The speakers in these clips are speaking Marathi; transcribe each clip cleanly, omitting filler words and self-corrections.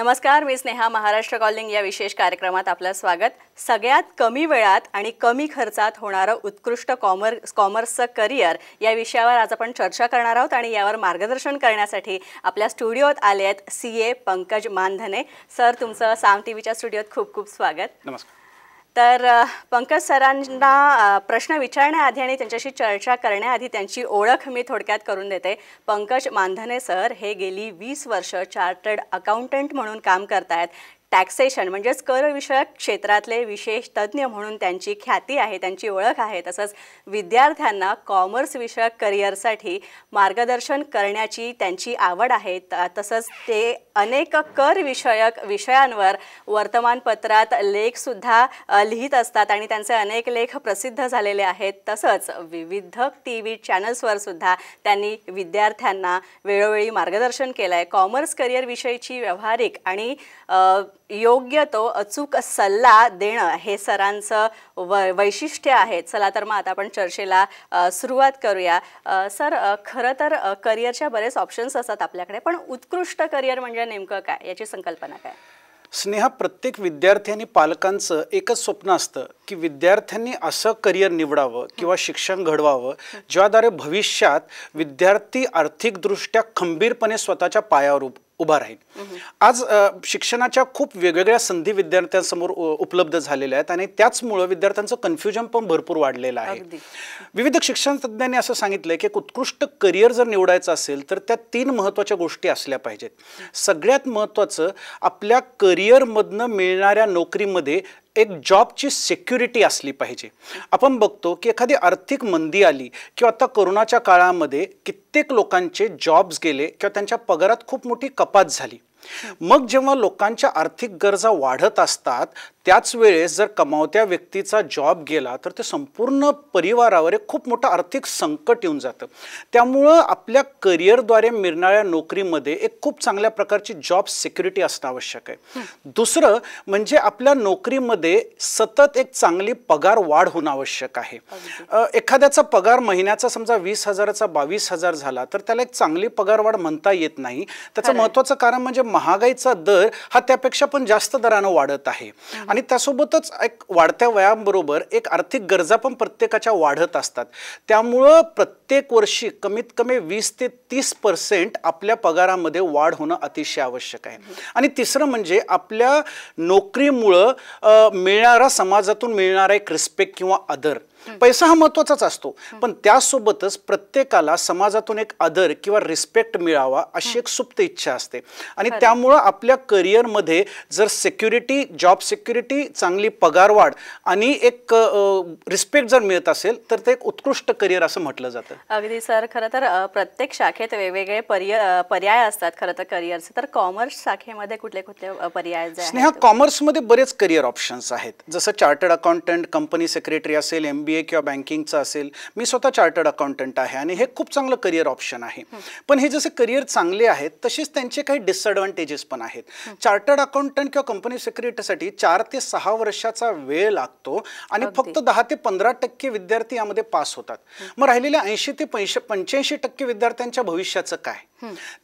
नमस्कार, मी स्नेहा. महाराष्ट्र कॉलिंग या विशेष कार्यक्रमात आपलं स्वागत. सगळ्यात कमी वेळात आणि कमी खर्चात होणारं उत्कृष्ट कॉमर्सचं करिअर या विषयावर आज आपण चर्चा करणार आहोत आणि यावर मार्गदर्शन करण्यासाठी आपल्या स्टुडिओत आले आहेत CA पंकज मानधने. सर, तुमचं साम टीव्हीच्या स्टुडिओत खूप खूप स्वागत. नमस्कार. तर पंकज सरांना प्रश्न विचारण्याआधी आणि त्यांच्याशी चर्चा करण्याआधी त्यांची ओळख मी थोडक्यात करून देते. पंकज मानधने सर हे गेली 20 वर्ष चार्टर्ड अकाउंटंट म्हणून काम करतायत. टॅक्सेशन म्हणजेच करविषयक क्षेत्रातले विशेष तज्ज्ञ म्हणून त्यांची ख्याती आहे, त्यांची ओळख आहे. तसंच विद्यार्थ्यांना कॉमर्स विषयक करिअरसाठी मार्गदर्शन करण्याची त्यांची आवड आहे. तसंच ते अनेक कर विषयक विषयांवर वर्तमानपत्रात लेखसुद्धा लिहित असतात आणि त्यांचे अनेक लेख प्रसिद्ध झालेले आहेत. तसंच विविध TV चॅनल्सवर सुद्धा त्यांनी विद्यार्थ्यांना वेळोवेळी मार्गदर्शन केलं आहे. कॉमर्स करिअरविषयीची व्यावहारिक आणि योग्य तो अचूक सल्ला देणं हे सरांचं वैशिष्ट्य आहे. चला तर मग आता आपण चर्चेला सुरुवात करूया. सर, खरं तर करिअरच्या बरेच ऑप्शन्स असतात आपल्याकडे, पण उत्कृष्ट करिअर म्हणजे नेमकं काय, याची संकल्पना काय? स्नेहा, प्रत्येक विद्यार्थी आणि पालकांचं एकच स्वप्न असतं की विद्यार्थ्यांनी असं करिअर निवडावं किंवा शिक्षण घडवावं ज्याद्वारे भविष्यात विद्यार्थी आर्थिकदृष्ट्या खंबीरपणे स्वतःच्या पायावर उभा राहील. आज शिक्षणाच्या खूप वेगवेगळ्या संधी विद्यार्थ्यांसमोर उपलब्ध झालेल्या आहेत आणि त्याचमुळे विद्यार्थ्यांचं कन्फ्युजन पण भरपूर वाढलेलं आहे. विविध शिक्षण तज्ज्ञांनी असं सांगितलंय की उत्कृष्ट करिअर जर निवडायचं असेल तर त्यात 3 महत्त्वाच्या गोष्टी असल्या पाहिजेत. सगळ्यात महत्त्वाचं, आपल्या करिअरमधनं मिळणाऱ्या नोकरीमध्ये एक जॉबची सिक्युरिटी असली पाहिजे. आपण बघतो की एखादी आर्थिक मंदी आली किंवा आता कोरोनाच्या काळामध्ये कित्येक लोकांचे जॉब्स गेले किंवा त्यांच्या पगारात खूप मोठी कपात झाली. मग जेव्हा लोकांच्या आर्थिक गरजा वाढत असतात त्याच वेळेस जर कमावत्या व्यक्तीचा जॉब गेला तर ते संपूर्ण परिवारावर एक खूप मोठं आर्थिक संकट येऊन जातं. त्यामुळं आपल्या करिअरद्वारे मिळणाऱ्या नोकरीमध्ये एक खूप चांगल्या प्रकारची जॉब सिक्युरिटी असणं आवश्यक आहे. दुसरं म्हणजे आपल्या नोकरीमध्ये सतत एक चांगली पगार वाढ होणं आवश्यक आहे. एखाद्याचा पगार महिन्याचा समजा 20,000चा 22,000 झाला तर त्याला एक चांगली पगारवाढ म्हणता येत नाही. त्याचं महत्त्वाचं कारण म्हणजे महागाईचा दर हा त्यापेक्षा पण जास्त दरानं वाढत आहे आणि त्यासोबतच एक वाढत्या वयाबरोबर एक आर्थिक गरजा पण प्रत्येकाच्या वाढत असतात. त्यामुळं प्रत्येक वर्षी कमीत कमी 20 ते 30% आपल्या पगारामध्ये वाढ होणं अतिशय आवश्यक आहे. आणि तिसरं म्हणजे आपल्या नोकरीमुळं मिळणारा समाजातून मिळणारा एक रिस्पेक्ट किंवा आदर. पैसा हा महत्त्वाचाच असतो, पण त्यासोबतच प्रत्येकाला समाजातून एक आदर किंवा रिस्पेक्ट मिळावा अशी एक सुप्त इच्छा असते. आणि त्यामुळं आपल्या करिअरमध्ये जर सिक्युरिटी, जॉब सिक्युरिटी, चांगली पगारवाढ आणि एक रिस्पेक्ट जर मिळत असेल तर ते एक उत्कृष्ट करिअर असं म्हटलं जातं. अगदी सर, खरं तर प्रत्येक शाखेत वेगवेगळे पर्याय असतात खरं तर करिअरचे. तर कॉमर्स शाखेमध्ये कुठले कुठले पर्याय? स्नेहा, कॉमर्समध्ये बरेच करिअर ऑप्शन्स आहेत. जसं चार्टर्ड अकाउंटंट, कंपनी सेक्रेटरी असेल, MBA किंवा बँकिंगचं असेल. मी स्वतः चार्टर्ड अकाउंटंट आहे आणि हे खूप चांगलं करिअर ऑप्शन आहे. पण हे जसे करिअर चांगले आहेत तसेच त्यांचे काही डिसएडव्हान्टेजेस पण आहेत. चार्टर्ड अकाउंटंट किंवा कंपनी सेक्रेटरीसाठी 4 ते 6 वर्षाचा वेळ लागतो आणि फक्त 10 ते 15% विद्यार्थी यामध्ये पास होतात. मग राहिलेल्या 80 ते 85% विद्यार्थ्यांच्या भविष्याचं काय?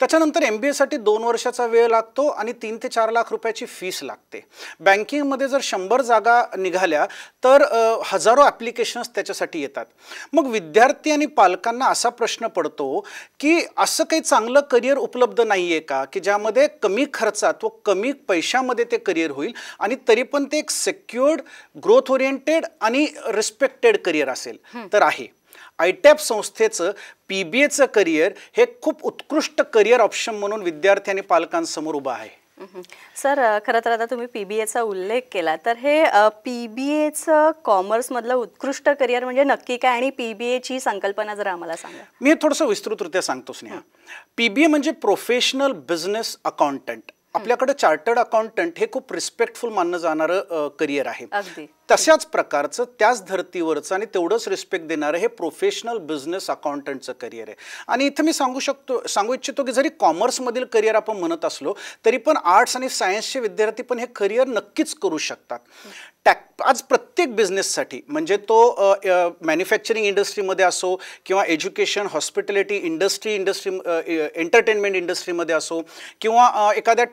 त्याच्यानंतर MBA साठी 2 वर्षाचा वेळ लागतो आणि 3 ते 4 लाख रुपयाची फीस लागते. बँकिंगमध्ये जर 100 जागा निघाल्या तर हजारो ॲप्लिकेशन्स त्याच्यासाठी येतात. मग विद्यार्थी आणि पालकांना असा प्रश्न पडतो की असं काही चांगलं करिअर उपलब्ध नाही आहे का की ज्यामध्ये कमी खर्चात व कमी पैशामध्ये ते करिअर होईल आणि तरी पण ते एक सिक्युअर्ड, ग्रोथ ओरिएंटेड आणि रिस्पेक्टेड करिअर असेल? तर आहे. ITAP संस्थेचं PBAचं करिअर हे खूप उत्कृष्ट करिअर ऑप्शन म्हणून विद्यार्थी आणि पालकांसमोर उभं आहे. सर, खरं तर आता तुम्ही PBAचा उल्लेख केला, तर हे PBAचं कॉमर्समधलं उत्कृष्ट करिअर म्हणजे नक्की काय आणि PBAची संकल्पना जरा आम्हाला सांगा. मी थोडंसं विस्तृतरित्या सांगतो स्नेहा. PBA म्हणजे प्रोफेशनल बिझनेस अकाउंटंट. आपल्याकडे चार्टर्ड अकाउंटंट हे खूप रिस्पेक्टफुल मानलं जाणारं करिअर आहे. तशाच प्रकारचं त्याच धर्तीवरचं आणि तेवढंच रिस्पेक्ट देणारं हे प्रोफेशनल बिझनेस अकाउंटंटचं करिअर आहे. आणि इथं मी सांगू इच्छितो की जरी कॉमर्समधील करिअर आपण म्हणत असलो तरी पण आर्ट्स आणि सायन्सचे विद्यार्थी पण हे करिअर नक्कीच करू शकतात. आज प्रत्येक बिझनेससाठी म्हणजे तो मॅन्युफॅक्चरिंग इंडस्ट्रीमध्ये असो किंवा एज्युकेशन हॉस्पिटॅलिटी इंडस्ट्री एंटरटेनमेंट इंडस्ट्रीमध्ये असो किंवा एखाद्या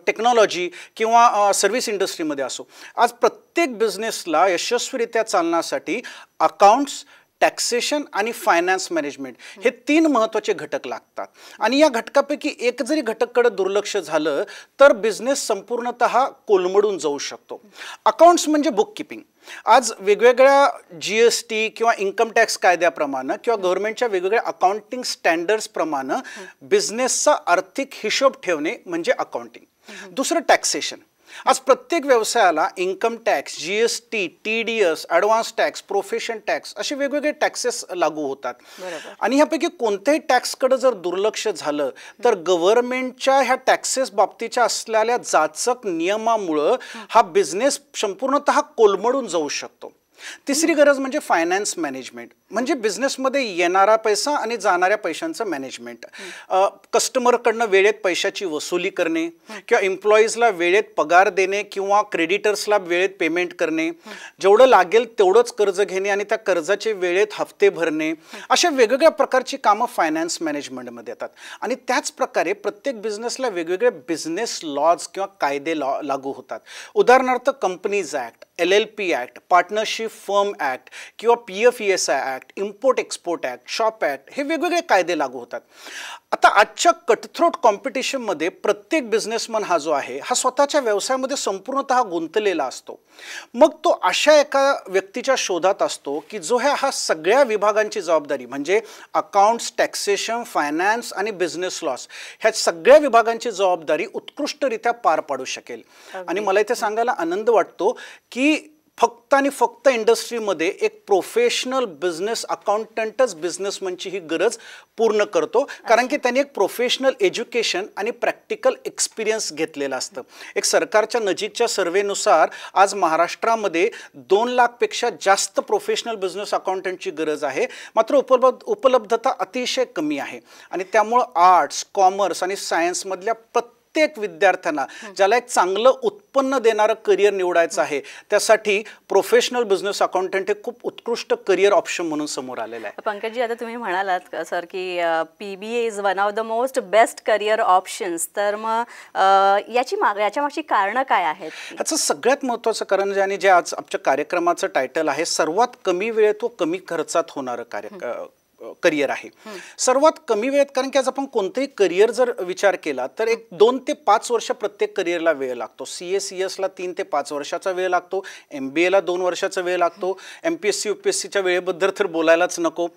टेक्नॉलॉजी किंवा सर्व्हिस इंडस्ट्रीमध्ये असो, आज प्रत्येक बिझनेसला यशस्वीरित्या चालण्यासाठी अकाउंट्स, टॅक्सेशन आणि फायनान्स मॅनेजमेंट हे 3 महत्त्वाचे घटक लागतात. आणि या घटकापैकी एक जरी घटककडे दुर्लक्ष झालं तर बिझनेस संपूर्णतः कोलमडून जाऊ शकतो. अकाउंट्स म्हणजे बुक किपिंग. आज वेगवेगळ्या GST किंवा इन्कम टॅक्स कायद्याप्रमाणे किंवा गव्हर्नमेंटच्या वेगवेगळ्या अकाउंटिंग स्टँडर्ड्सप्रमाणे बिझनेसचा आर्थिक हिशोब ठेवणे म्हणजे अकाउंटिंग. दुसरं टॅक्सेशन. आज प्रत्येक व्यवसायाला income tax, GST, TDS, advance tax, profession tax असे वेगवेगळे टॅक्सेस लागू होतात. आणि ह्यापैकी कोणत्याही टॅक्सकडे जर दुर्लक्ष झालं तर गव्हर्नमेंटच्या ह्या टॅक्सेस बाबतीच्या असलेल्या जाचक नियमामुळं हा बिझनेस संपूर्णतः कोलमडून जाऊ शकतो. तिसरी गरज म्हणजे फायनान्स मॅनेजमेंट, म्हणजे बिझनेसमध्ये येणारा पैसा आणि जाणाऱ्या पैशांचं मॅनेजमेंट. कस्टमरकडनं वेळेत पैशाची वसुली करणे किंवा एम्प्लॉईजला वेळेत पगार देणे किंवा क्रेडिटर्सला वेळेत पेमेंट करणे, जेवढं लागेल तेवढंच कर्ज घेणे आणि त्या कर्जाचे वेळेत हप्ते भरणे, अशा वेगवेगळ्या प्रकारची कामं फायनान्स मॅनेजमेंटमध्ये येतात. आणि त्याच प्रकारे प्रत्येक बिझनेसला वेगवेगळे बिझनेस लॉज किंवा कायदे लागू होतात. उदाहरणार्थ companies act, LLP act, partnership firm act किंवा PFESI act, import export act, shop act हे वेगवेगळे कायदे लागू होतात. आता आजच्या कटथ्रोट कॉम्पिटिशनमध्ये प्रत्येक बिझनेसमन हा जो आहे हा स्वतःच्या व्यवसायामध्ये संपूर्णतः गुंतलेला असतो. मग तो अशा एका व्यक्तीच्या शोधात असतो की जो ह्या सगळ्या विभागांची जबाबदारी म्हणजे अकाउंट्स, टॅक्सेशन, फायनान्स आणि बिझनेस लॉस ह्या सगळ्या विभागांची जबाबदारी उत्कृष्टरित्या पार पाडू शकेल. आणि मला इथे सांगायला आनंद वाटतो की फक्त आणि फक्त इंडस्ट्रीमध्ये एक प्रोफेशनल बिझनेस अकाउंटंटच बिझनेसमनची ही गरज पूर्ण करतो, कारण की त्यांनी एक प्रोफेशनल एज्युकेशन आणि प्रॅक्टिकल एक्सपिरियन्स घेतलेला असतं. एक सरकारच्या नजीकच्या सर्वेनुसार आज महाराष्ट्रामध्ये 2 लाखपेक्षा जास्त प्रोफेशनल बिझनेस अकाउंटंटची गरज आहे, मात्र उपलब्धता अतिशय कमी आहे. आणि त्यामुळं आर्ट्स, कॉमर्स आणि सायन्समधल्या प्रत्येक विद्यार्थ्यांना ज्याला एक चांगलं उत्पन्न देणारं करिअर निवडायचं आहे त्यासाठी प्रोफेशनल बिझनेस अकाउंटंट हे खूप उत्कृष्ट करिअर ऑप्शन म्हणून समोर आलेलं आहे. पंकजी, आता तुम्ही म्हणालात सर की PBA is one of the most best career options, तर मग याच्या मागची कारणं काय आहेत? ह्याचं सगळ्यात महत्त्वाचं कारण जे आणि जे आज आमच्या कार्यक्रमाचं टायटल आहे, सर्वात कमी वेळेत व कमी खर्चात होणारं करिअर आहे. सर्वात कमी वेळेत, कारण की आज आपण कोणतेही करिअर जर विचार केला तर 2 ते 5 वर्ष प्रत्येक करिअरला वेळ लागतो. CS ला 3 ते 5 वर्षाचा वेळ लागतो, MBA ला 2 वर्षाचा वेळ लागतो, MPSC UPSCच्या वेळेबद्दल तर बोलायलाच नको.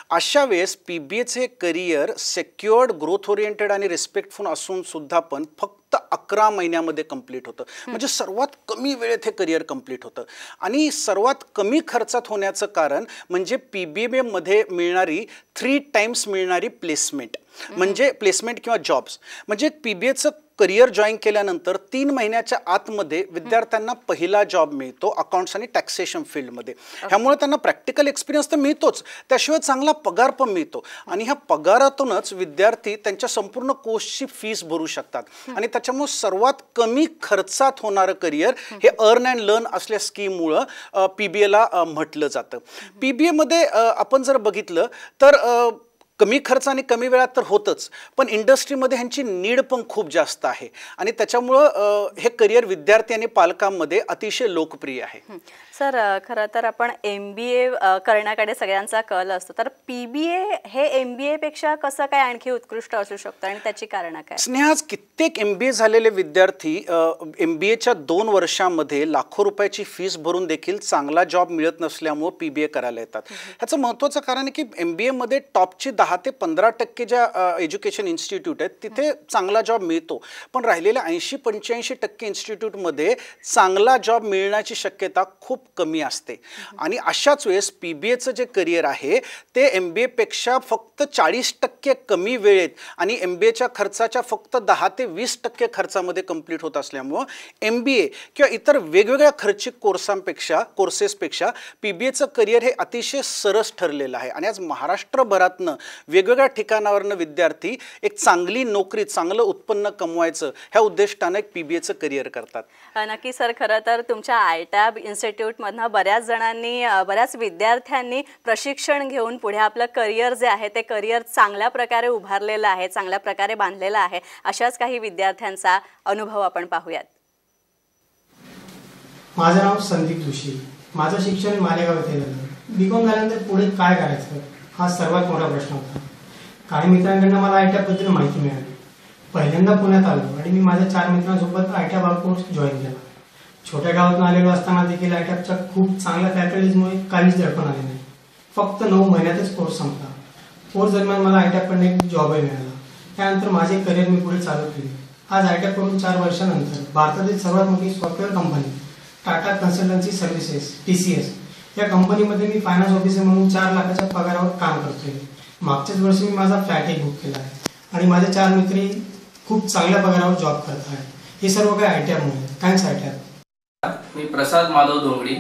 अशा वेळेस PBAचे करिअर सेक्युअर्ड, ग्रोथ ओरिएंटेड आणि रिस्पेक्टफुल असून सुद्धा पण फक्त 11 महिन्यामध्ये कंप्लीट होतं. म्हणजे सर्वात कमी वेळेत हे करिअर कंप्लीट होतं. आणि सर्वात कमी खर्चात होण्याचं कारण म्हणजे PBA मध्ये मिळणारी 3 टाइम्स मिळणारी प्लेसमेंट, म्हणजे प्लेसमेंट किंवा जॉब्स. म्हणजे PBAचं करिअर जॉईन केल्यानंतर 3 महिन्याच्या आतमध्ये विद्यार्थ्यांना पहिला जॉब मिळतो अकाउंट्स आणि टॅक्सेशन फील्डमध्ये. ह्यामुळे त्यांना प्रॅक्टिकल एक्सपिरियन्स तर मिळतोच, त्याशिवाय चांगला पगार पण मिळतो. आणि ह्या पगारातूनच विद्यार्थी त्यांच्या संपूर्ण कोर्सची फीस भरू शकतात. आणि त्याच्यामुळे सर्वात कमी खर्चात होणारं करिअर हे अर्न अँड लर्न असल्या स्कीममुळं PBAला म्हटलं जातं. PBAमध्ये आपण जर बघितलं तर कमी खर्च आणि कमी वेळात तर होतच, पण इंडस्ट्रीमध्ये ह्यांची नीड पण खूप जास्त आहे. आणि त्याच्यामुळं हे करिअर विद्यार्थी आणि पालकांमध्ये अतिशय लोकप्रिय आहे. सर, खरं तर आपण MBA करण्याकडे सगळ्यांचा कल असतो, तर PBA हे MBA पेक्षा कसं काय आणखी उत्कृष्ट असू शकतं आणि त्याची कारणं काय? स्नेहाज, कित्येक MBA झालेले विद्यार्थी MBAच्या 2 वर्षामध्ये लाखो रुपयाची फीस भरून देखील चांगला जॉब मिळत नसल्यामुळे PBA करायला येतात. ह्याचं महत्त्वाचं कारण आहे की MBAमध्ये टॉपची 10 ते 15% ज्या एज्युकेशन इन्स्टिट्यूट आहेत तिथे चांगला जॉब मिळतो, पण राहिलेल्या 80-85% इन्स्टिट्यूटमध्ये चांगला जॉब मिळण्याची शक्यता खूप कमी असते. आणि अशाच वेळेस PBAचं जे करिअर आहे ते MBA पेक्षा फक्त 40% कमी वेळेत आणि MBAच्या खर्चाच्या फक्त 10 ते 20% खर्चामध्ये कंप्लीट होत असल्यामुळं MBA किंवा इतर वेगवेगळ्या खर्चिक कोर्सेसपेक्षा PBAचं करिअर हे अतिशय सरस ठरलेलं आहे. आणि आज महाराष्ट्रभरातनं वेगवेगळ्या ठिकाणावरनं विद्यार्थी एक चांगली नोकरी, चांगलं उत्पन्न कमवायचं ह्या उद्दिष्टाने एक PBAचं करिअर करतात. नक्की सर, खरं तर तुमच्या ITAB इन्स्टिट्यूटमधनं बऱ्याच विद्यार्थ्यांनी प्रशिक्षण घेऊन पुढे आपलं करिअर जे आहे ते करिअर चांगल्या प्रकारे उभारलेलं आहे, चांगल्या प्रकारे बांधलेलं आहे. अशाच काही विद्यार्थ्यांचा अनुभव आपण पाहूयात. माझं नाव संदीप जोशी. माझं शिक्षण मालेगाव येथे झालं. BCom झाल्यानंतर पुढे काय करायचं हा सर्वात मोठा प्रश्न होता. काही मित्रांकडून मला ITAB बद्दल माहिती मिळाली. पहिल्यांदा पुण्यात आलो आणि मी माझ्या 4 मित्रांसोबत ITAB हा कोर्स जॉईन केला. छोट्या गावातून आलेलो असताना देखील ITABच्या खूप चांगल्या फॅकल्टीजमुळे काहीच दडपण आले नाही. फक्त 9 महिन्यातच कोर्स संपला. कोर्स दरम्यान मला ITABकडून एक जॉबही मिळाला. त्यानंतर माझे करिअर मी पुढे चालू केले. आज ITAB करून 4 वर्षानंतर भारतातील सर्वात मोठी software company Tata consultancy services TCS या कंपनीमध्ये मी फायनान्स ऑफिसर म्हणून 4 लाखाच्या पगारावर काम करतोय. मागच्याच वर्षी मी माझा फ्लॅटही बुक केला आहे आणि माझे 4 मित्रही खूप चांगल्या पगारावर जॉब करत आहेत. हे सर्व काही ITABमुळे. Thanks ITAB. मी प्रसाद माधव धोंगडी.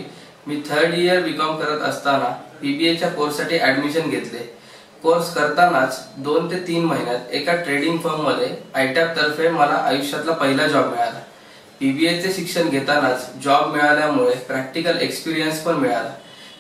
मी 3rd इयर BCom करत असताना PBAच्या कोर्ससाठी ऍडमिशन घेतले. कोर्स करतानाच 2 ते 3 महिन्यात एका ट्रेडिंग फर्ममध्ये ITAB तर्फे मला आयुष्यातला पहिला जॉब मिळाला. PBAचे शिक्षण घेतानाच जॉब मिळाल्यामुळे प्रॅक्टिकल एक्सपिरियन्स पण मिळाला.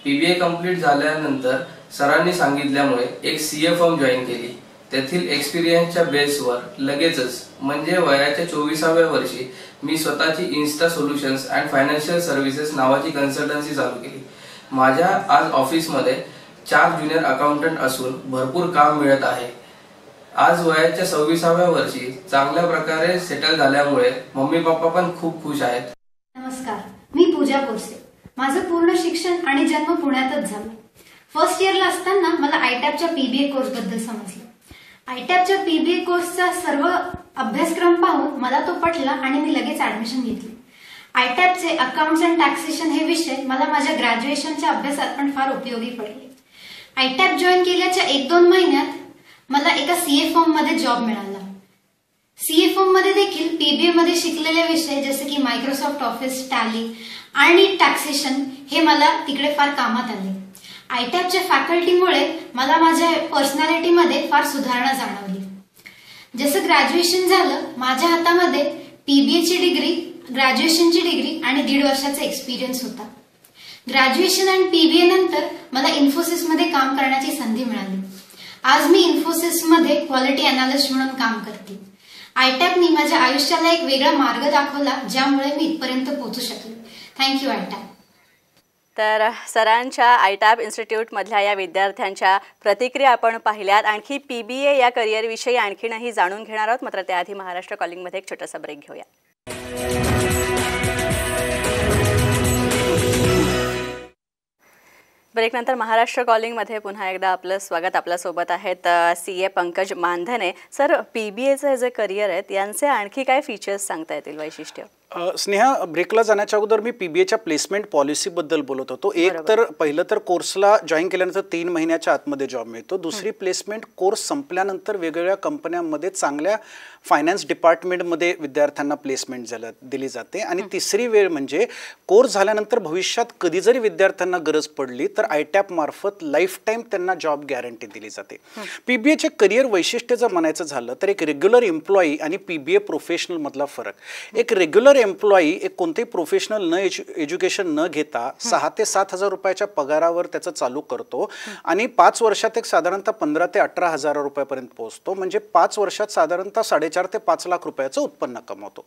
PBA कंप्लीट झाल्यानंतर सरांनी सांगितल्यामुळे एक CA फर्म जॉईन केली. तेथील एक्सपिरियन्सच्या बेसवर लगेचच म्हणजे वयाच्या 24व्या वर्षी मी स्वतःची Insta solutions and financial services नावाची कन्सल्टन्सी चालू केली. माझ्या आज ऑफिसमध्ये 4 ज्युनियर अकाउंटंट असून भरपूर काम मिळत आहे. आज वयाच्या 26व्या वर्षी चांगल्या प्रकारे सेटल झाल्यामुळे मम्मी पप्पा पण खूप खुश आहेत. नमस्कार, मी पूजा कोरसे. माझं पूर्ण शिक्षण आणि जन्म पुण्यातच झाला. फर्स्ट इयरला असताना मला ITABच्या PBA कोर्स बद्दल समजलं. ITABच्या PBA कोर्सचा सर्व अभ्यासक्रम पाहून मला तो पटला आणि मी लगेच ऍडमिशन घेतली. ITABचे अकाउंट्स अँड टॅक्सेशन हे विषय मला माझ्या ग्रॅज्युएशनच्या अभ्यासात पण फार उपयोगी पडले. ITAB जॉईन केल्याच्या 1-2 महिन्यात मला एका CA फर्म मध्ये जॉब मिळाला. CA फर्म मध्ये देखील PBA मध्ये शिकलेले विषय जसे की मायक्रोसॉफ्ट ऑफिस, टॅली आणि टॅक्सेशन हे मला तिकडे फार कामात आले. ITABच्या फॅकल्टीमुळे मला माझ्या पर्सनॅलिटीमध्ये फार सुधारणा जाणवली. जसं ग्रॅज्युएशन झालं, माझ्या हातामध्ये PBAची डिग्री, ग्रॅज्युएशनची डिग्री आणि 1.5 वर्षाचा एक्सपिरियन्स होता. ग्रॅज्युएशन आणि PBA नंतर मला इन्फोसिसमध्ये काम करण्याची संधी मिळाली. आज मी इन्फोसिसमध्ये क्वालिटी अनालिस्ट म्हणून काम करते. ITABनी माझ्या आयुष्याला एक वेगळा मार्ग दाखवला ज्यामुळे मी इथपर्यंत पोहोचू शकले. Thank you ITAB. तर सरांच्या ITAB इन्स्टिट्यूटमधल्या या विद्यार्थ्यांच्या प्रतिक्रिया आपण पाहिल्यात. आणखी PBA या करिअरविषयी आणखीनही जाणून घेणार आहोत. मात्र त्याआधी महाराष्ट्र कॉलिंगमध्ये एक छोटासा ब्रेक घेऊया. ब्रेकनंतर महाराष्ट्र कॉलिंगमध्ये पुन्हा एकदा आपलं स्वागत. आपल्यासोबत आहेत CA पंकज मानधने. सर, PBAचं जे करिअर आहेत यांचे आणखी काय फीचर्स सांगता येतील, वैशिष्ट्य? स्नेहा, ब्रेकला जाण्याच्या अगोदर मी PBAच्या प्लेसमेंट पॉलिसीबद्दल बोलत होतो. पहिलं तर कोर्सला जॉईन केल्यानंतर 3 महिन्याच्या आतमध्ये जॉब मिळतो. दुसरी प्लेसमेंट कोर्स संपल्यानंतर वेगवेगळ्या कंपन्यांमध्ये चांगल्या फायनान्स डिपार्टमेंटमध्ये विद्यार्थ्यांना प्लेसमेंट दिली जाते. आणि तिसरी वेळ म्हणजे कोर्स झाल्यानंतर भविष्यात कधी जरी विद्यार्थ्यांना गरज पडली तर ITAB मार्फत लाईफ टाईम त्यांना जॉब गॅरंटी दिली जाते. PBAचे करिअर वैशिष्ट्य जर म्हणायचं झालं तर एक रेग्युलर एम्प्लॉई आणि PBA प्रोफेशनल मधला फरक. एक रेग्युलर एम्प्लॉई एक कोणतेही प्रोफेशनल एज्युकेशन न घेता 6 ते 7 हजार रुपयाच्या पगारावर त्याचं चालू करतो आणि 5 वर्षात एक साधारणतः 15 ते 18 हजार रुपयापर्यंत पोहोचतो. म्हणजे 5 वर्षात साधारणतः 4.5 ते 5 लाख रुपयाचं उत्पन्न कमवतो.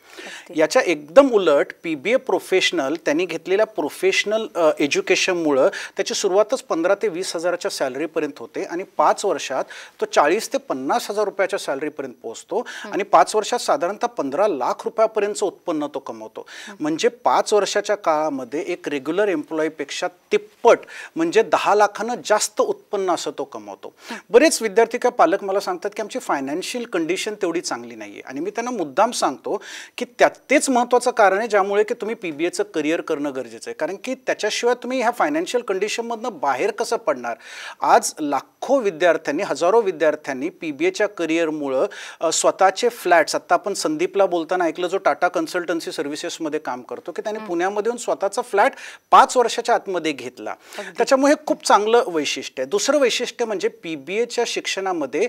याच्या एकदम उलट PBA प्रोफेशनल त्यांनी घेतलेल्या प्रोफेशनल एज्युकेशनमुळं त्याची सुरुवातच 15 ते 20 हजाराच्या सॅलरीपर्यंत होते आणि 5 वर्षात तो 40 ते 50 हजार रुपयाच्या सॅलरीपर्यंत पोहोचतो आणि 5 वर्षात साधारणतः 15 लाख रुपयापर्यंतचं उत्पन्न तो कमवतो. म्हणजे 5 वर्षाच्या काळामध्ये एक रेग्युलर एम्प्लॉईपेक्षा तिप्पट म्हणजे 10 लाखानं जास्त उत्पन्न असं तो कमवतो. बरेच विद्यार्थी किंवा पालक मला सांगतात की आमची फायनान्शियल कंडिशन तेवढी चांगली नाही आहे, आणि मी त्यांना मुद्दाम सांगतो की तेच महत्त्वाचं कारण आहे ज्यामुळे की तुम्ही PBAचं करिअर करणं गरजेचं आहे. कारण की त्याच्याशिवाय तुम्ही ह्या फायनान्शियल कंडिशनमधनं बाहेर कसं पडणार. आज लाखो विद्यार्थ्यांनी, हजारो विद्यार्थ्यांनी PBAच्या करिअरमुळं स्वतःचे फ्लॅट्स, आत्ता आपण संदीपला बोलताना ऐकलं जो टाटा कन्सल्टन्सी सर्व्हिसेसमध्ये काम करतो, की त्याने पुण्यामध्ये येऊन स्वतःचा फ्लॅट 5 वर्षाच्या आतमध्ये घेतला. त्याच्यामुळे खूप चांगलं वैशिष्ट्य आहे. दुसरं वैशिष्ट्य म्हणजे PBAच्या शिक्षणामध्ये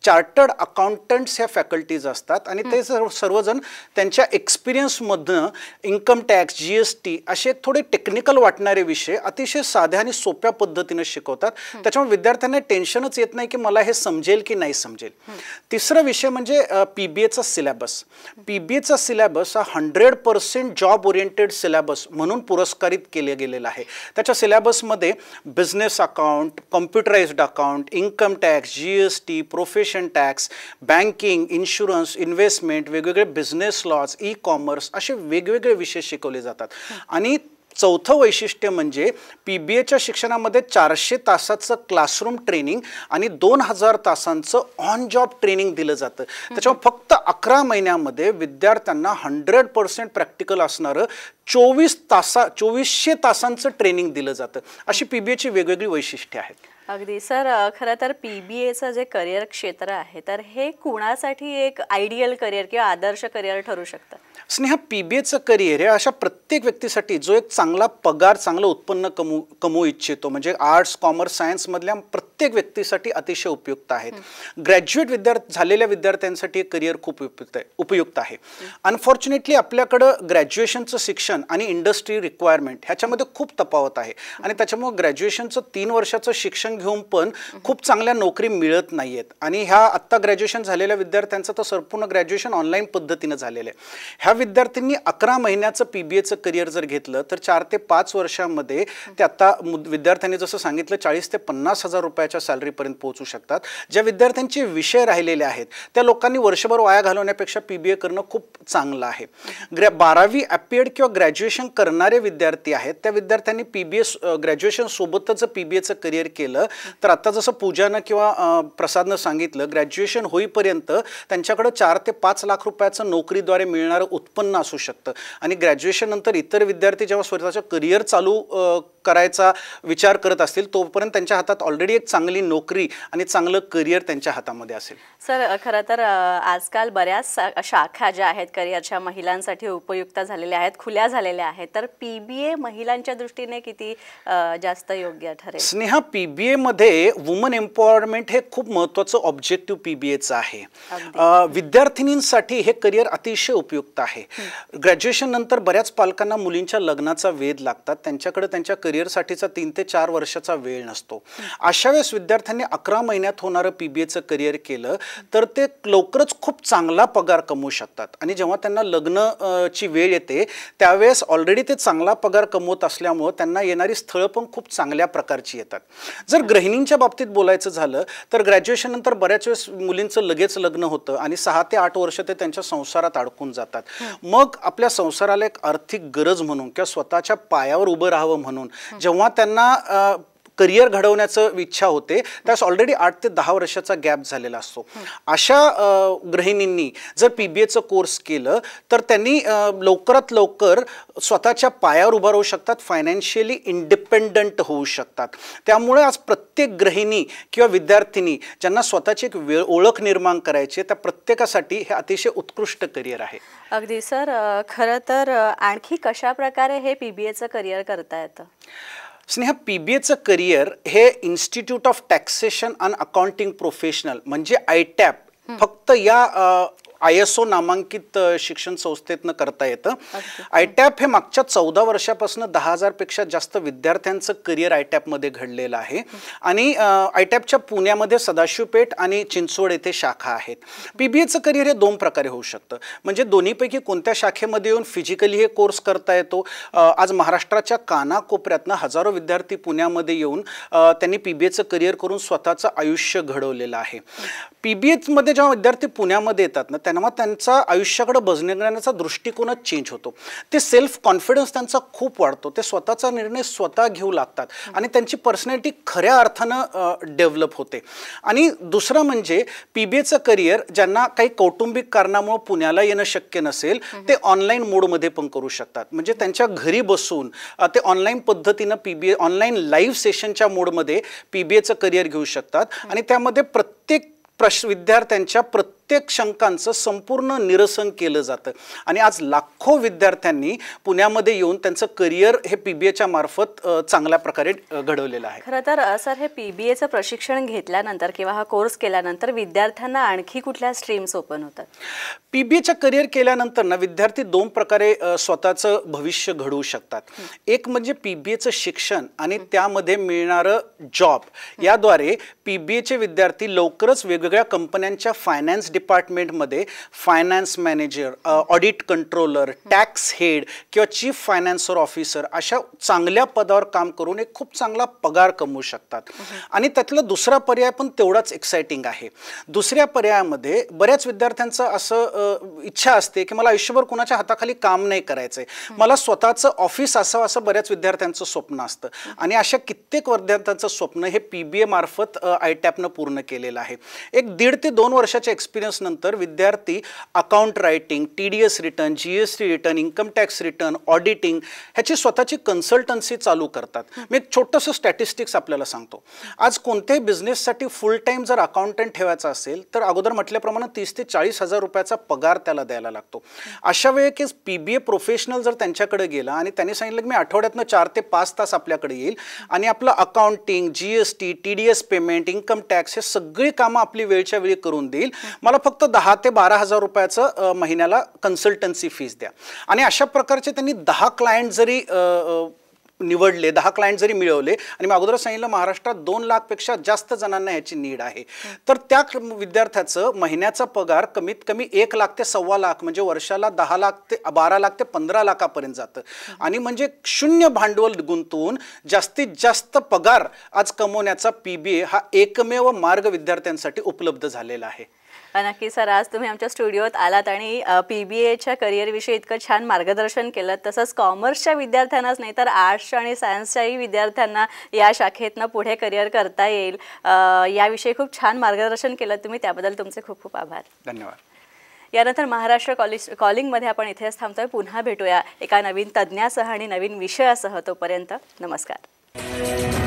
चार्टर्ड अकाउंटंट्स ह्या फॅकल्टीज असतात, आणि ते सर्वजण त्यांच्या एक्सपिरियन्समधनं इन्कम टॅक्स, GST असे थोडे टेक्निकल वाटणारे विषय अतिशय साध्या आणि सोप्या पद्धतीने शिकवतात. त्याच्यामुळे विद्यार्थ्यांना टेन्शनच येत नाही की मला हे समजेल की नाही समजेल. तिसरा विषय म्हणजे PBAचा सिलेबस. PBAचा सिलेबस हा 100% जॉब ओरिएंटेड सिलेबस म्हणून पुरस्कारित केले गेलेला आहे. त्याच्या सिलेबसमध्ये business account, computerised account, income tax, GST, profession tax, banking, insurance, investment, वेगवेगळे बिझनेस लॉज, ई-कॉमर्स असे वेगवेगळे विषय शिकवले जातात. आणि चौथं वैशिष्ट्य म्हणजे PBAच्या शिक्षणामध्ये 400 तासाचं क्लासरूम ट्रेनिंग आणि 2000 तासांचं ऑन जॉब ट्रेनिंग दिलं जातं. त्याच्यामुळे फक्त 11 महिन्यामध्ये विद्यार्थ्यांना 100% प्रॅक्टिकल असणारं 2400 तासांचं ट्रेनिंग दिलं जातं. अशी PBAची वेगवेगळी वैशिष्ट्ये आहेत. अगदी सर, खरं तर PBAचं जे करिअर क्षेत्र आहे तर हे कुणासाठी एक आयडियल करिअर किंवा आदर्श करिअर ठरू शकतं? स्नेहा, PBAचं करिअर हे अशा प्रत्येक व्यक्तीसाठी जो एक चांगला पगार, चांगलं उत्पन्न कमवू इच्छितो, म्हणजे आर्ट्स, कॉमर्स, सायन्समधल्या प्रत्येक व्यक्तीसाठी अतिशय उपयुक्त आहेत. ग्रॅज्युएट झालेल्या विद्यार्थ्यांसाठी हे करिअर खूप उपयुक्त आहे. अनफॉर्च्युनेटली आपल्याकडं ग्रॅज्युएशनचं शिक्षण आणि इंडस्ट्री रिक्वायरमेंट ह्याच्यामध्ये खूप तफावत आहे, आणि त्याच्यामुळे ग्रॅज्युएशनचं 3 वर्षाचं शिक्षण घेऊन पण खूप चांगल्या नोकरी मिळत नाही आहेत. आणि ह्या आत्ता ग्रॅज्युएशन झालेल्या विद्यार्थ्यांचं तर संपूर्ण ग्रॅज्युएशन ऑनलाईन पद्धतीनं झालेलं आहे. ह्या विद्यार्थ्यांनी 11 महिन्याचं PBAचं करिअर जर घेतलं तर 4 ते 5 वर्षांमध्ये ते आता विद्यार्थ्यांनी जसं सांगितलं 40 ते 50 हजार रुपयाच्या सॅलरीपर्यंत पोहोचू शकतात. ज्या विद्यार्थ्यांचे विषय राहिलेले आहेत त्या लोकांनी वर्षभर वाया घालवण्यापेक्षा PBA करणं खूप चांगलं आहे. 12वी अपीएड किंवा ग्रॅज्युएशन करणारे विद्यार्थी आहेत त्या विद्यार्थ्यांनी ग्रॅज्युएशन सोबतच PBAचं करिअर केलं तर आता जसं पूजानं किंवा प्रसादनं सांगितलं, ग्रॅज्युएशन होईपर्यंत त्यांच्याकडे 4 ते 5 लाख रुपयाचं नोकरीद्वारे मिळणारं उत्पन्न असू शकतं. आणि ग्रॅज्युएशन नंतर इतर विद्यार्थी जेव्हा स्वतःचं करिअर चालू करायचा विचार करत असतील तोपर्यंत त्यांच्या हातात ऑलरेडी एक चांगली नोकरी आणि चांगलं करिअर त्यांच्या हातामध्ये असेल. सर, खरं तर आजकाल बऱ्याच शाखा ज्या आहेत करिअरच्या महिलांसाठी उपयुक्त झालेल्या आहेत, खुल्या झालेल्या आहेत, तर PBA महिलांच्या दृष्टीने किती जास्त योग्य ठरेल? स्नेहा, PBAमध्ये वुमन एम्पॉवरमेंट हे खूप महत्त्वाचं ऑब्जेक्टिव्ह PBAचं आहे. विद्यार्थिनींसाठी हे करिअर अतिशय उपयुक्त आहे. ग्रॅज्युएशन नंतर बऱ्याच पालकांना मुलींच्या लग्नाचा वेध लागतात, त्यांच्याकडे त्यांच्या करिअरसाठीचा 3 ते 4 वर्षाचा वेळ नसतो. अशा वेळेस विद्यार्थ्यांनी 11 महिन्यात होणारं PBAचं करिअर केलं तर ते लवकरच खूप चांगला पगार कमवू शकतात. आणि जेव्हा त्यांना लग्नाची वेळ येते त्यावेळेस ऑलरेडी ते चांगला पगार कमवत असल्यामुळं त्यांना येणारी स्थळं पण खूप चांगल्या प्रकारची येतात. जर गृहिणींच्या बाबतीत बोलायचं झालं तर ग्रॅज्युएशन नंतर बऱ्याच वेळेस मुलींचं लगेच लग्न होतं आणि 6 ते 8 वर्ष ते त्यांच्या संसारात अडकून जातात. मग आपल्या संसाराला एक आर्थिक गरज म्हणून किंवा स्वतःच्या पायावर उभं राहावं म्हणून जेव्हा त्यांना करिअर घडवण्याचं इच्छा होते त्यास ऑलरेडी 8 ते 10 वर्षाचा गॅप झालेला असतो. अशा गृहिणींनी जर PBAचं कोर्स केलं तर त्यांनी लवकरात लवकर स्वतःच्या पायावर उभं राहू शकतात, फायनान्शियली इंडिपेंडंट होऊ शकतात. त्यामुळे आज प्रत्येक गृहिणी किंवा विद्यार्थिनी ज्यांना स्वतःची एक ओळख निर्माण करायची त्या प्रत्येकासाठी हे अतिशय उत्कृष्ट करिअर आहे. अगदी सर, खरं तर आणखी कशा प्रकारे हे PBAचं करिअर करता येतं? स्नेहा, PBAचं करिअर हे institute of taxation and accounting professional म्हणजे ITAP फक्त या ISO नामांकित शिक्षण संस्थेतनं करता येतं. ITAP हे मागच्या 14 वर्षापासून 10,000पेक्षा जास्त विद्यार्थ्यांचं करिअर ITAPमध्ये घडलेलं आहे. आणि ITAPच्या पुण्यामध्ये सदाशिवपेठ आणि चिंचवड येथे शाखा आहेत. PBAचं करिअर हे 2 प्रकारे होऊ शकतं, म्हणजे दोन्हीपैकी कोणत्या शाखेमध्ये येऊन फिजिकली हे कोर्स करता येतो. आज महाराष्ट्राच्या कानाकोपऱ्यातनं हजारो विद्यार्थी पुण्यामध्ये येऊन त्यांनी PBAचं करिअर करून स्वतःचं आयुष्य घडवलेलं आहे. PBAमध्ये जेव्हा विद्यार्थी पुण्यामध्ये येतात ना तेव्हा त्यांचा आयुष्याकडे बघण्याचा दृष्टिकोनच चेंज होतो. ते सेल्फ कॉन्फिडन्स त्यांचा खूप वाढतो. ते स्वतःचा निर्णय स्वतः घेऊ लागतात आणि त्यांची पर्सनॅलिटी खऱ्या अर्थानं डेव्हलप होते. आणि दुसरं म्हणजे PBAचं करिअर ज्यांना काही कौटुंबिक कारणामुळे पुण्याला येणं शक्य नसेल ते ऑनलाईन मोडमध्ये पण करू शकतात. म्हणजे त्यांच्या घरी बसून ते ऑनलाईन पद्धतीनं PBA ऑनलाईन लाईव्ह सेशनच्या मोडमध्ये PBAचं करिअर घेऊ शकतात आणि त्यामध्ये प्रत्येक विद्यार्थ्यांच्या प्रत्येक शंकांचं संपूर्ण निरसन केलं जातं. आणि आज लाखो विद्यार्थ्यांनी पुण्यामध्ये येऊन त्यांचं करिअर हे PBAच्या मार्फत चांगल्या प्रकारे घडवलेलं आहे. खरं तर सर हे PBAचं प्रशिक्षण घेतल्यानंतर किंवा हा कोर्स केल्यानंतर विद्यार्थ्यांना आणखी कुठल्या स्ट्रीम्स ओपन होतात? PBAचं करिअर केल्यानंतर ना विद्यार्थी दोन प्रकारे स्वतःचं भविष्य घडवू शकतात. एक म्हणजे PBAचं शिक्षण आणि त्यामध्ये मिळणारं जॉब. याद्वारे PBAचे विद्यार्थी लवकरच वेगवेगळ्या कंपन्यांच्या फायनान्स डिपार्टमेंटमध्ये finance manager, audit controller, tax head किंवा चीफ फायनान्सर ऑफिसर अशा चांगल्या पदावर काम करून एक खूप चांगला पगार कमवू शकतात. आणि त्यातला दुसरा पर्याय पण तेवढाच एक्साइटिंग आहे. दुसऱ्या पर्यायामध्ये बऱ्याच विद्यार्थ्यांचं असं इच्छा असते की मला आयुष्यभर कुणाच्या हाताखाली काम नाही करायचंय, मला स्वतःचं ऑफिस असावं असं बऱ्याच विद्यार्थ्यांचं स्वप्न असतं. आणि अशा कित्येक विद्यार्थ्यांचं स्वप्न हे PBA मार्फत ITAPनं पूर्ण केलेलं आहे. एक 1.5 ते 2 वर्षाच्या एक्सपिरियन्स नंतर विद्यार्थी account writing, TDS return, GST return, income tax return, auditing ह्याची स्वतःची कन्सल्टन्सी चालू करतात. मी एक छोटंसं स्टॅटिस्टिक्स आपल्याला सांगतो. आज कोणत्याही बिझनेससाठी फुल टाईम जर अकाउंटंट ठेवायचा असेल तर अगोदर म्हटल्याप्रमाणे 30 ते 40 हजार रुपयाचा पगार त्याला द्यायला लागतो. अशा वेळी की PBA प्रोफेशनल जर त्यांच्याकडे गेला आणि त्यांनी सांगितलं की मी आठवड्यातनं 4 ते 5 तास आपल्याकडे येईल आणि आपलं accounting, GST, TDS payment, income tax हे सगळी कामं आपली वेळच्या वेळी करून देईल, मला फक्त 10 ते 12 हजार रुपयाचं महिन्याला कन्सल्टन्सी फीस द्या. आणि अशा प्रकारचे त्यांनी 10 क्लायंट जरी निवडले, 10 क्लायंट जरी मिळवले आणि मी अगोदर सांगितलं महाराष्ट्रात 2 लाखपेक्षा जास्त जणांना ह्याची नीड आहे, तर त्या विद्यार्थ्याचं महिन्याचा पगार कमीत कमी 1 लाख ते 1.25 लाख म्हणजे वर्षाला 10 लाख ते 12 लाख ते 15 लाखापर्यंत जातं. आणि म्हणजे शून्य भांडवल गुंतवून जास्तीत जास्त पगार आज कमवण्याचा PBA हा एकमेव मार्ग विद्यार्थ्यांसाठी उपलब्ध झालेला आहे. नक्की सर, आज तुम्ही आमच्या स्टुडिओत आलात आणि PBAच्या करिअरविषयी इतकं छान मार्गदर्शन केलं. तसंच कॉमर्सच्या विद्यार्थ्यांनाच नाही तर आर्ट्स आणि सायन्सच्याही विद्यार्थ्यांना या शाखेतनं पुढे करिअर करता येईल याविषयी खूप छान मार्गदर्शन केलं तुम्ही. त्याबद्दल तुमचे खूप खूप आभार. धन्यवाद. यानंतर महाराष्ट्र कॉलिंगमध्ये आपण इथेच थांबतोय. पुन्हा भेटूया एका नवीन तज्ज्ञासह आणि नवीन विषयासह. तोपर्यंत नमस्कार.